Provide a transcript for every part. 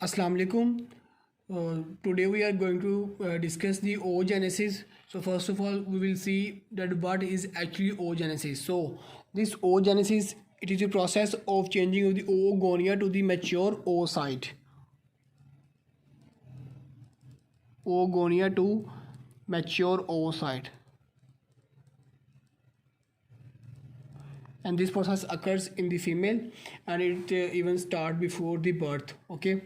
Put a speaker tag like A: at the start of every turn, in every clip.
A: Assalamu alaikum. Today we are going to discuss the oogenesis. So first of all, we will see that what is actually oogenesis. So this oogenesis, it is a process of changing of the oogonia to the mature oocyte. Oogonia to mature oocyte. And this process occurs in the female, and it even start before the birth. Okay.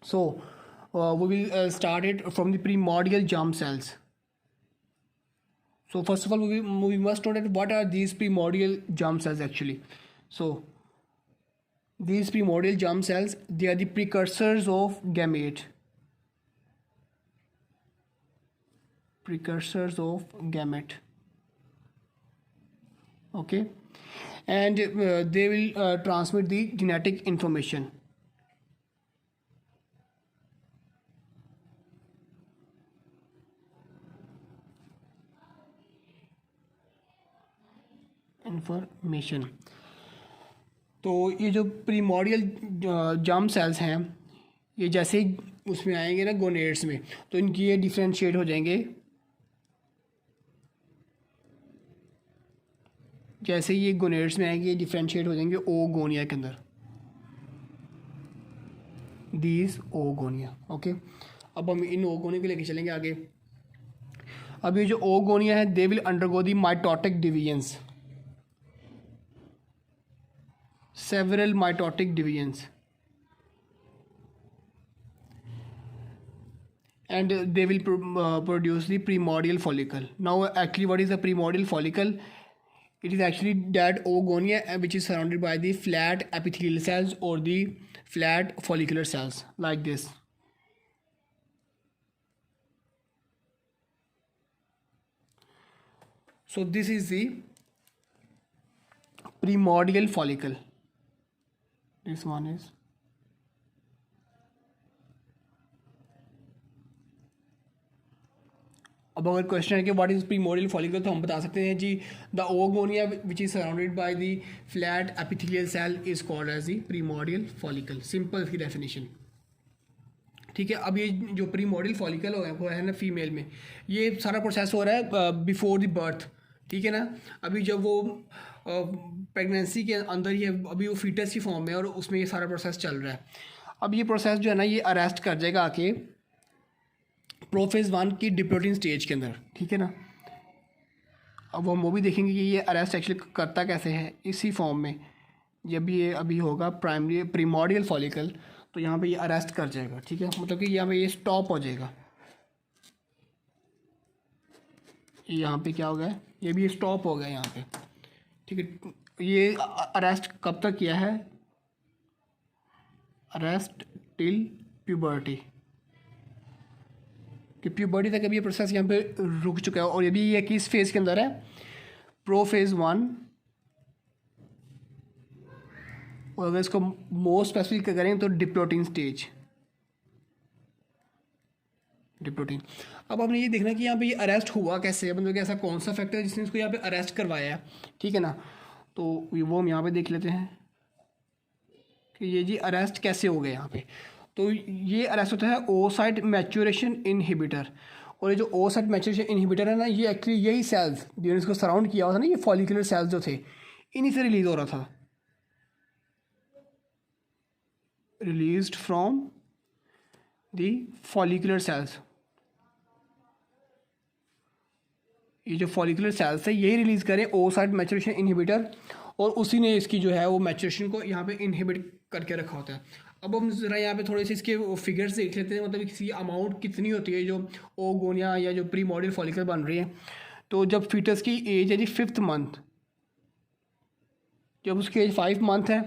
A: So we will start it from the primordial germ cells. So first of all, we must know that what are these primordial germ cells actually. So these primordial germ cells, they are the precursors of gamete. Precursors of gamete. Okay, and they will transmit the genetic information. तो ये जो primordial germ cells हैं, ये जैसे ही उसमें आएंगे ना gonads में, तो इनकी ये डिफ्रेंशिएट हो जाएंगे। जैसे ही ये गोनेड्स में आएंगे, ये डिफ्रेंशिएट हो जाएंगे ओगोनिया के अंदर, दीज ओगोनिया। ओके, अब हम इन ओगोनिया को लेके चलेंगे आगे। अब ये जो ओगोनिया है, they will undergo the mitotic divisions, several mitotic divisions, and they will produce the primordial follicle. Now actually what is the primordial follicle? It is actually that oogonia which is surrounded by the flat epithelial cells or the flat follicular cells like this. So this is the primordial follicle. This one is अब अगर question है कि what is primordial follicle, तो हम बता सकते हैं जी the oogonia which is surrounded by the flat epithelial cell is called as the primordial follicle. Simple की डेफिनेशन। ठीक है, अब ये जो प्रीमोडियल फॉलिकल हो है ना फीमेल में, ये सारा प्रोसेस हो रहा है बिफोर द बर्थ। ठीक है ना, अभी जब वो प्रेगनेंसी के अंदर ही है, अभी वो फीटस की फॉर्म में, और उसमें ये सारा प्रोसेस चल रहा है। अब ये प्रोसेस जो है ना, ये अरेस्ट कर जाएगा आके प्रोफेज 1 की डिप्लोटिन स्टेज के अंदर। ठीक है ना, अब हम वो भी देखेंगे कि ये अरेस्ट एक्चुअली करता कैसे है। इसी फॉर्म में जब ये अभी होगा प्राइमरी प्रीमोडियल फॉलिकल, तो यहाँ पे ये अरेस्ट कर जाएगा। ठीक है, मतलब कि यहाँ पे ये स्टॉप हो जाएगा। यहाँ पे क्या हो गया, ये भी स्टॉप हो गया यहाँ पे। ठीक है, ये अरेस्ट कब तक किया है? अरेस्ट टिल प्यूबर्टी, कि प्यूबर्टी तक अभी ये प्रोसेस यहाँ पे रुक चुका है। और ये भी ये किस फेज़ के अंदर है? प्रोफेज 1। और अगर इसको मोस्ट स्पेसिफिक करें तो डिप्लोटिन स्टेज, डिप्लोटिन। अब हमने ये देखना कि यहाँ पे ये अरेस्ट हुआ कैसे, मतलब कि ऐसा कौन सा फैक्टर है जिसने इसको यहाँ पे अरेस्ट करवाया है। ठीक है ना, तो वो हम यहाँ पे देख लेते हैं कि ये जी अरेस्ट कैसे हो गया यहाँ पे। तो ये अरेस्ट होता है oocyte मैच्योरेशन इनहिबिटर। और ये जो oocyte मैच्योरेशन इनहिबिटर है ना, ये एक्चुअली यही सेल्स जिन्होंने इसको सराउंड किया हुआ था ना, ये फॉलिकुलर सेल्स जो थे, इन्हीं से रिलीज हो रहा था, released from the follicular cells. ये जो फॉलिकुलर सेल्स है, यही रिलीज़ करें oocyte मैच्योरेशन इनहिबिटर, और उसी ने इसकी जो है वो मैच्योरेशन को यहाँ पे इनहिबिट करके रखा होता है। अब हम ज़रा यहाँ पे थोड़े से इसके फिगर्स देख लेते हैं, मतलब इसकी अमाउंट कितनी होती है जो ओगोनिया या जो प्रीमोडियल फॉलिकल बन रही है। तो जब फीटस की एज है जी 5th मंथ, जब उसकी एज 5 मंथ है,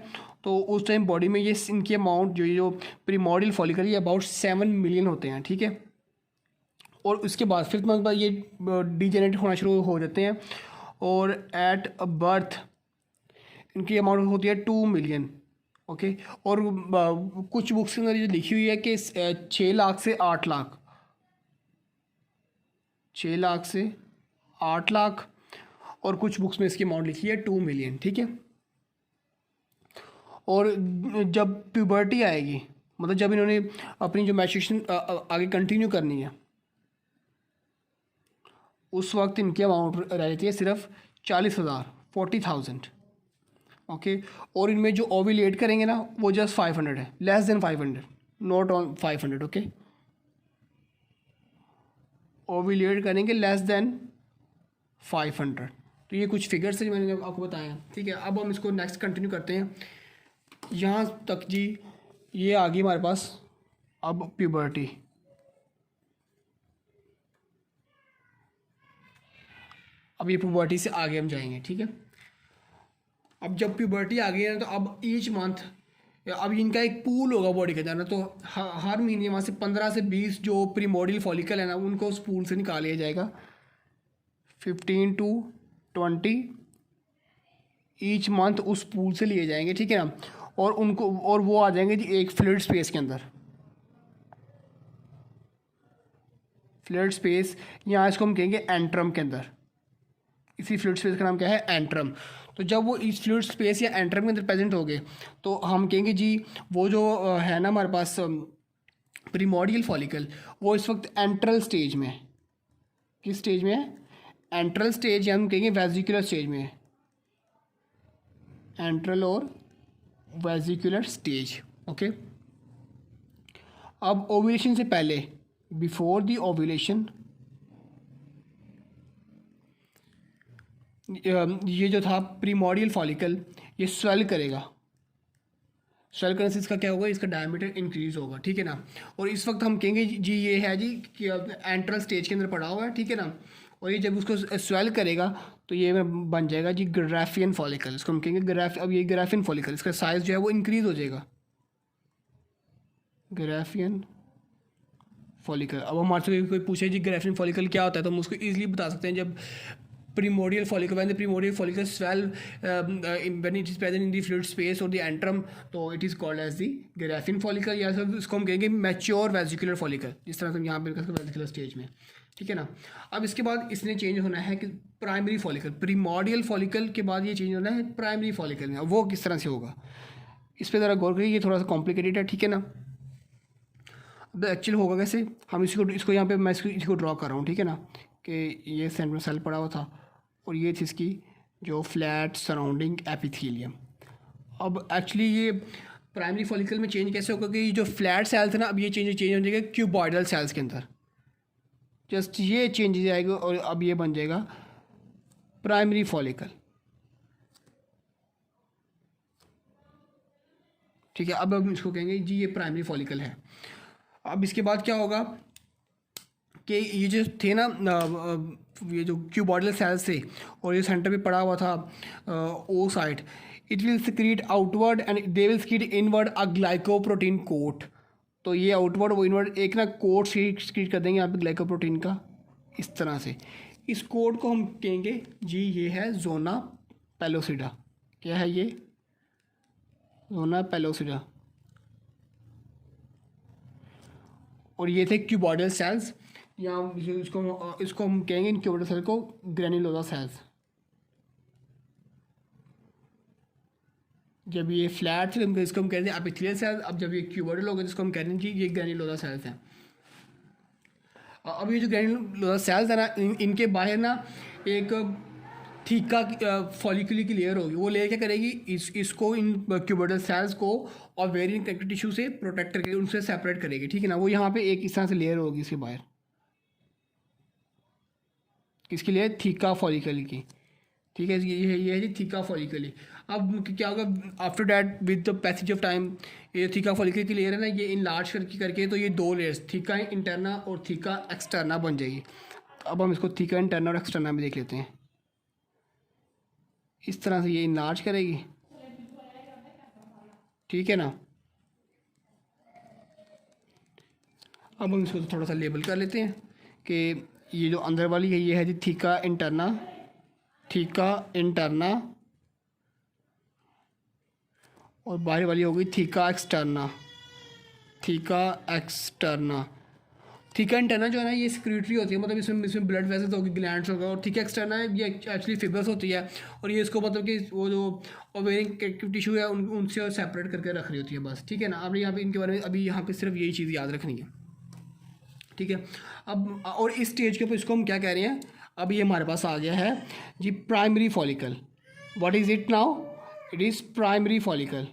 A: तो उस टाइम बॉडी में ये इनकी अमाउंट जो प्रीमोडियल फॉलिकल, ये अबाउट 7 मिलियन होते हैं। ठीक है, और उसके बाद 5th मंथ बाद ये डिजेनरेट होना शुरू हो जाते हैं, और एट बर्थ इनकी अमाउंट होती है 2 मिलियन। ओके, और कुछ बुक्स के अंदर ये लिखी हुई है कि 6 लाख से 8 लाख, 6 लाख से 8 लाख, और कुछ बुक्स में इसकी अमाउंट लिखी है 2 मिलियन। ठीक है, और जब प्यूबर्टी आएगी, मतलब जब इन्होंने अपनी जो मैच्योरेशन आगे कंटिन्यू करनी है उस वक्त इनकी अमाउंट रह जाती है सिर्फ 40,000, 40,000। ओके, और इनमें जो ओव्यूलेट करेंगे ना वो जस्ट 500 है, less than 500, not on 500। Okay, ovulate करेंगे लेस देन 500। तो ये कुछ फिगर्स है जो मैंने आपको बताया। ठीक है, अब हम इसको नेक्स्ट कंटिन्यू करते हैं। यहाँ तक जी ये आ गई हमारे पास। अब प्यूबर्टी, अब ये प्यूबर्टी से आगे हम जाएंगे। ठीक है, अब जब प्यूबर्टी आ गई है ना तो अब ईच मंथ अब इनका एक पूल होगा बॉडी के अंदर ना, तो हर महीने वहाँ से 15 से 20 जो प्रीमोडियल फॉलिकल है ना उनको उस पूल से निकाल लिया जाएगा। 15 to 20 ईच मंथ उस पूल से लिए जाएंगे। ठीक है ना, और उनको और वो आ जाएंगे जी एक फ्लूइड स्पेस के अंदर। फ्लूइड स्पेस यहाँ इसको हम कहेंगे एंट्रम के अंदर। इसी फ्लूइड स्पेस का नाम क्या है? एंट्रम। तो जब वो इस फ्लूइड स्पेस या एंट्रम के अंदर प्रेजेंट हो गए तो हम कहेंगे जी वो जो है ना हमारे पास प्रीमोडियल फॉलिकल, वो इस वक्त एंट्रल स्टेज में है। किस स्टेज में है? एंट्रल स्टेज, या हम कहेंगे वेजिकुलर स्टेज में है। एंट्रल और वेजिकुलर स्टेज। ओके, अब ओव्यूलेशन से पहले, बिफोर द ओव्यूलेशन, ये जो था प्रीमोडियल फॉलिकल ये स्वेल करेगा। स्वेल करने से इसका क्या होगा? इसका डायमीटर इंक्रीज होगा। ठीक है ना, और इस वक्त हम कहेंगे जी ये है जी कि एंट्रल स्टेज के अंदर पड़ा हुआ है। ठीक है ना, और ये जब उसको स्वेल करेगा तो ये बन जाएगा जी ग्राफियन फॉलिकल। इसको हम कहेंगे अब ये ग्राफियन फॉलिकल, इसका साइज़ जो है वो इंक्रीज हो जाएगा। Graafian follicle. अब हमारे से कोई पूछे जी ग्राफियन फॉलिकल क्या होता है तो हम उसको ईजिली बता सकते हैं। जब primordial follicle, when the primordial follicle swell when it is present in the fluid space or the antrum, तो it is called as the graphene follicle, या सब इसको हम कहेंगे मैच्योर वेजिकुलर फॉलिकल, जिस तरह से हम यहाँ पे वेजिकुलर स्टेज में। ठीक है ना, अब इसके बाद इसने चेंज होना है कि प्राइमरी फॉलिकल, प्रीमोडियल फॉलिकल के बाद ये चेंज होना है प्राइमरी फॉलिकल में। वो किस तरह से होगा इस पर ज़रा गौर करिए, ये थोड़ा सा कॉम्प्लिकेटेड है। ठीक है ना, अब एक्चुअल होगा कैसे, हम इसको यहाँ पे मैं इसको ड्रॉ कर रहा हूँ। ठीक है ना, कि ये सेंटर में सेल पड़ा हुआ था और ये थी इसकी जो फ्लैट सराउंडिंग एपिथेलियम। अब एक्चुअली ये प्राइमरी फॉलिकल में चेंज कैसे होगा कि ये जो फ्लैट सेल्स है ना, अब ये चेंज हो जाएगा क्यूबॉइडल सेल्स के अंदर। जस्ट ये चेंज जाएगा और अब ये बन जाएगा प्राइमरी फॉलिकल। ठीक है, अब हम इसको कहेंगे जी ये प्राइमरी फॉलिकल है। अब इसके बाद क्या होगा कि ये जो थे ना ये जो क्यूबॉइडल सेल्स थे और ये सेंटर पे पड़ा हुआ था oocyte, it will secrete outward and they will secrete inward a glycoprotein coat. तो ये आउटवर्ड वो इनवर्ड एक ना कोट सिक्रीट कर देंगे यहाँ पे ग्लाइकोप्रोटीन का, इस तरह से। इस कोट को हम कहेंगे जी ये है जोना पेलोसिडा। क्या है ये? Zona pellucida. और ये थे क्यूबॉइडल सेल्स, या इसको हम कहेंगे इन क्यूबॉइडल सेल को ग्रेन्युलोसा सेल्स। जब ये फ्लैट थे इसको हम कहते हैं एपिथेलियल सेल्स। अब जब ये क्यूबॉइडल हो गए जिसको हम कहते हैं कि ये ग्रेन्युलोसा सेल्स हैं। अब ये जो ग्रेन्युलोसा सेल्स है ना, इनके बाहर ना एक थीका फॉलिकुलर की लेयर होगी। वो लेयर क्या करेगी? इसको इन क्यूबॉइडल सेल्स को ओवेरियन कनेक्टिव टिश्यू से प्रोटेक्ट करके उनसे सेपरेट करेगी। ठीक है ना, वो यहाँ पे एक इस तरह से लेयर होगी इसके बाहर। किसकी लेयर? थीका फॉलिकल की। ठीक है, ये है जी थीका फॉलिकल। अब क्या होगा after that with the passage of time, ये थीका फॉलिकल की लेयर है ना, ये इनलार्ज करके तो ये दो लेयर्स थीका इंटरना और थीका एक्सटर्ना बन जाएगी। अब हम इसको थीका इंटरना और एक्सटर्ना में देख लेते हैं। इस तरह से ये इनलार्ज करेगी। ठीक है ना, अब हम इसको थोड़ा सा लेबल कर लेते हैं कि ये जो अंदर वाली है ये है जी थीका इंटरना, थीका इंटरना, और बाहर वाली होगी theca externa, theca externa. Theca interna जो है ना ये सिक्रेटरी होती है, मतलब इसमें ब्लड वेसल्स होगी, ग्लैंड्स होगा, और थीका एक्सटर्ना है ये एक्चुअली फिबर्स होती है, और ये इसको मतलब कि वो जो ओवेरियन टिश्यू है उनसे सेपरेट करके रख रही होती है बस, ठीक है ना। आपने यहाँ पे इनके बारे में अभी यहाँ पे सिर्फ यही चीज़ याद रखनी है, ठीक है। अब और इस स्टेज के ऊपर इसको हम क्या कह रहे हैं, अब ये हमारे पास आ गया है जी primary follicle. What is it now, it is primary follicle.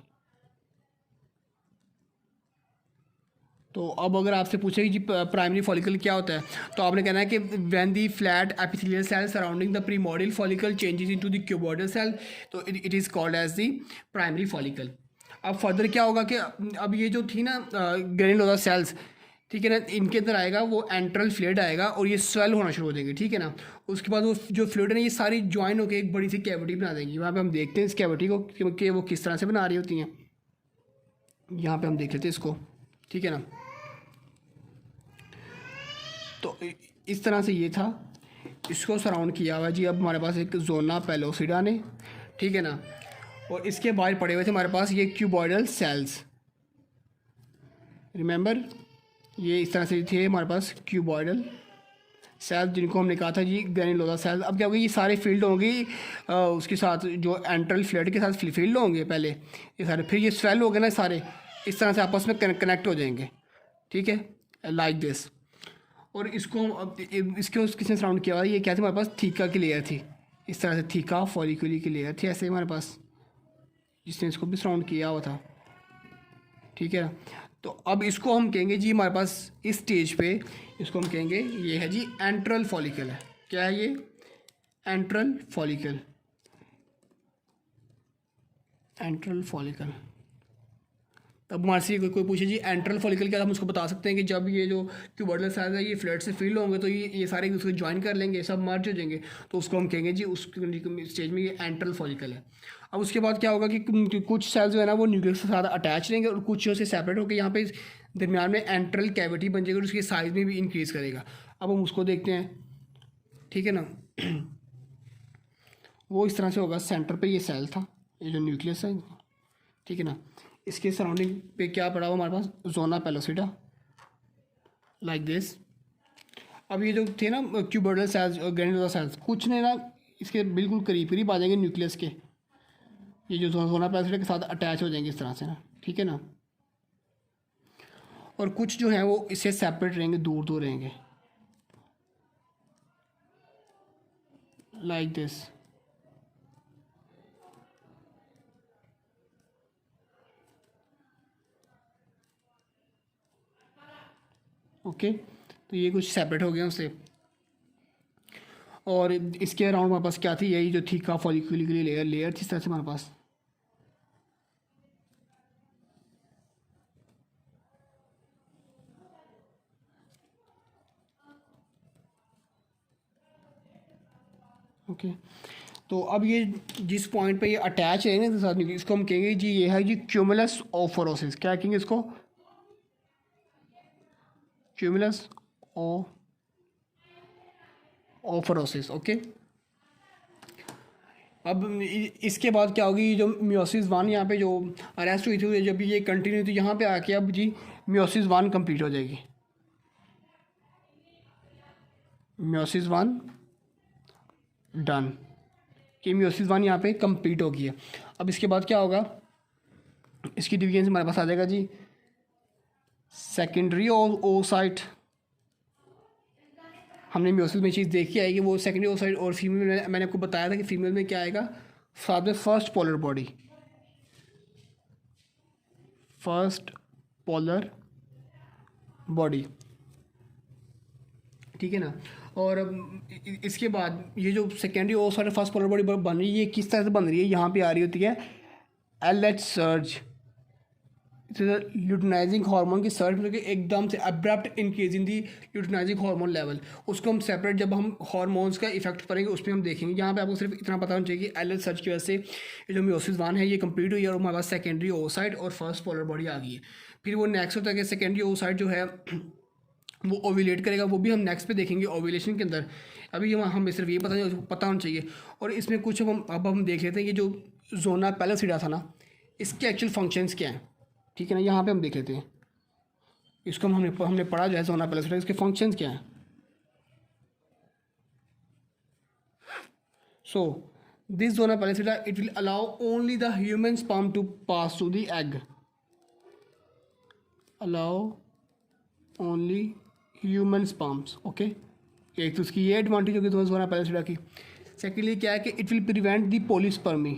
A: तो अब अगर आपसे पूछे कि जी प्राइमरी फॉलिकल क्या होता है, तो आपने कहना है कि when the flat epithelial cell surrounding the primordial follicle changes into the cuboidal cell, तो it is called as the primary follicle. अब फर्दर क्या होगा कि अब ये जो थी ना ग्रेनुलोसा सेल्स, ठीक है ना, इनके अंदर आएगा वो एंट्रल फ्लूइड आएगा और ये स्वेल होना शुरू हो जाएंगे, ठीक है ना। उसके बाद वो जो फ्लूइड है ना ये सारी ज्वाइन होकर एक बड़ी सी कैविटी बना देंगी। वहाँ पे हम देखते हैं इस कैविटी को कि वो किस तरह से बना रही होती हैं। यहाँ पे हम देख लेते हैं इसको, ठीक है ना। तो इस तरह से ये था, इसको सराउंड किया हुआ जी। अब हमारे पास एक जोना पेलोसिडा ने, ठीक है ना, और इसके बाहर पड़े हुए थे हमारे पास ये क्यूबॉइडल सेल्स। रिमेंबर ये इस तरह से थे हमारे पास क्यूबॉइडल सेल्स, जिनको हमने कहा था जी ग्रेनुलोसा सेल्स। अब क्या होगी, ये सारे फील्ड होंगे उसके साथ जो एंट्रल फ्लूइड के साथ फील्ड होंगे पहले ये सारे, फिर ये स्वेल हो गए ना सारे, इस तरह से आपस में कनेक्ट हो जाएंगे, ठीक है, लाइक दिस। और इसको अब इसके किसने सराउंड किया हुआ, ये क्या था हमारे पास थीका की लेयर थी, इस तरह से थीका फॉलिकुली की लेयर थी ऐसे हमारे पास, जिसने इसको भी सराउंड किया हुआ था, ठीक है ना। तो अब इसको हम कहेंगे जी हमारे पास इस स्टेज पे इसको हम कहेंगे ये है जी एंट्रल फॉलिकल है। क्या है ये, एंट्रल फॉलिकल, एंट्रल फॉलिकल। तब हमारे से कोई पूछे जी एंट्रल फॉलिकल क्या, हम उसको बता सकते हैं कि जब ये जो क्यूबॉइडल सेल्स है ये फ्लूइड से फिल होंगे तो ये सारे एक दूसरे ज्वाइन कर लेंगे, सब मर्ज हो जाएंगे, तो उसको हम कहेंगे जी उस स्टेज में ये एंट्रल फॉलिकल है। अब उसके बाद क्या होगा कि कुछ सेल्स जो है ना वो न्यूक्लियस के साथ अटैच रहेंगे और कुछ से सेपरेट होकर यहाँ पे दरमियान में एंट्रल कैविटी बन जाएगी और उसकी साइज़ में भी इंक्रीज़ करेगा। अब हम उसको देखते हैं, ठीक है ना। वो इस तरह से होगा, सेंटर पे ये सेल था, ये जो न्यूक्लियस है, ठीक है ना, इसके सराउंडिंग पे क्या पड़ा हुआ हमारे पास, जोना पेलोसिडा, लाइक दिस। अब ये जो थे ना क्यूबॉइडल सेल्स और ग्रेनुलोसा सेल्स, कुछ ने ना इसके बिल्कुल करीब आ जाएंगे न्यूक्लियस के, ये जो जोना पेलोसिडा के साथ अटैच हो जाएंगे इस तरह से ना, ठीक है ना। और कुछ जो है वो इससे सेपरेट रहेंगे, दूर दूर रहेंगे, लाइक दिस। ओके, तो ये कुछ सेपरेट हो गया उससे। और इसके अराउंड हमारे पास क्या थी, यही जो थीका फॉलिकुलर लेयर थी इस तरह से हमारे पास। ओके, तो अब ये जिस पॉइंट पे ये अटैच है ना साथ में, इसको हम कहेंगे जी ये है जी क्यूमुलस ओफोरोसिस। क्या कहेंगे इसको, क्यूमुलस ओफोरोसिस। ओके, अब इसके बाद क्या होगी, जो मियोसिस वन यहाँ पे जो अरेस्ट हुई थी, जब ये कंटिन्यू थी यहाँ पे आके अब जी मियोसिस वन कंप्लीट हो जाएगी, मियोसिस वन डन, कि मियोसिस वन यहाँ पे कंप्लीट हो गई है। अब इसके बाद क्या होगा, इसकी डिवीजन हमारे पास आ जाएगा जी सेकेंडरी ओसाइट। हमने मियोसिस में चीज़ देखी है कि वो सेकेंडरी ओसाइट, और फीमेल में मैंने आपको बताया था कि फीमेल में क्या आएगा, साथ में first polar body, first polar body, ठीक है ना। और इसके बाद ये जो secondary oocyte first polar body बन रही है, ये किस तरह से बन रही है, यहाँ पे आ रही होती है LH सर्ज, ल्यूटिनाइजिंग हार्मोन की सर्च, मतलब कि एकदम से abrupt increase in the luteinizing hormone level. उसको हम सेपरेट जब हम हार्मोन्स का इफेक्ट करेंगे उसमें हम देखेंगे। यहाँ पे आपको सिर्फ इतना पता होना चाहिए कि LH सर्च की वजह से ये जो मियोसिस वन है ये कंप्लीट हुई है और हमारे पास सेकेंडरी ओसाइट और फर्स्ट पोलर बॉडी आ गई है। फिर वो नेक्स्ट होता है कि सेकेंडरी ओसाइट जो है वो ओव्यूलेट करेगा, वो भी हम नेक्स्ट पे देखेंगे ओव्यूलेशन के अंदर। अभी हमें सिर्फ ये पता होना चाहिए। और इसमें कुछ अब हम देख लेते हैं कि जो जोना पेलोसिडा था ना, इसके एक्चुअल फंक्शंस क्या हैं, ठीक है ना। यहाँ पे हम देख लेते हैं, इसको हमने पढ़ा जो है जोना पेलिसिडा, इसके फंक्शंस क्या हैं। So this zona pellucida, it will allow only the human sperm to pass through the egg. Allow only human sperms. Okay. एक तो उसकी ये एडवांटेज होगी तो जोना पेलिसिडा की। सेकेंडली क्या है कि it will prevent the polyspermy,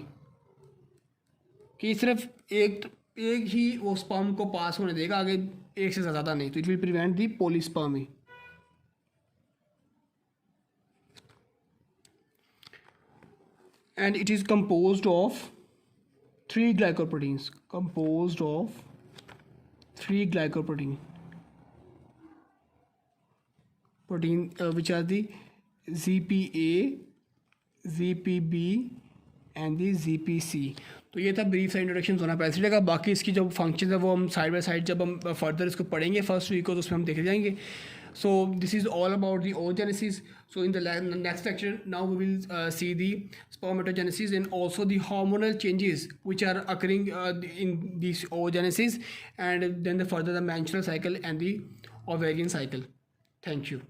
A: कि सिर्फ एक ही वो स्पर्म को पास होने देगा, आगे एक से ज़्यादा नहीं। तो it will prevent the polyspermy. And it is composed of 3 glycoproteins, which are the ZPA, ZPB and the ZPC। तो ये था ब्रीफ सा इंट्रोडक्शन जोना पेलिसिडा का। बाकी इसकी जो फंक्शन है वो हम साइड बाय साइड जब हम फर्दर इसको पढ़ेंगे फर्स्ट वीक को, तो उसमें हम देख जाएंगे। So this is all about the oogenesis. So in the next lecture, now we will see the spermatogenesis and also the hormonal changes which are occurring in this oogenesis, and then further the menstrual cycle and the ovarian cycle. Thank you.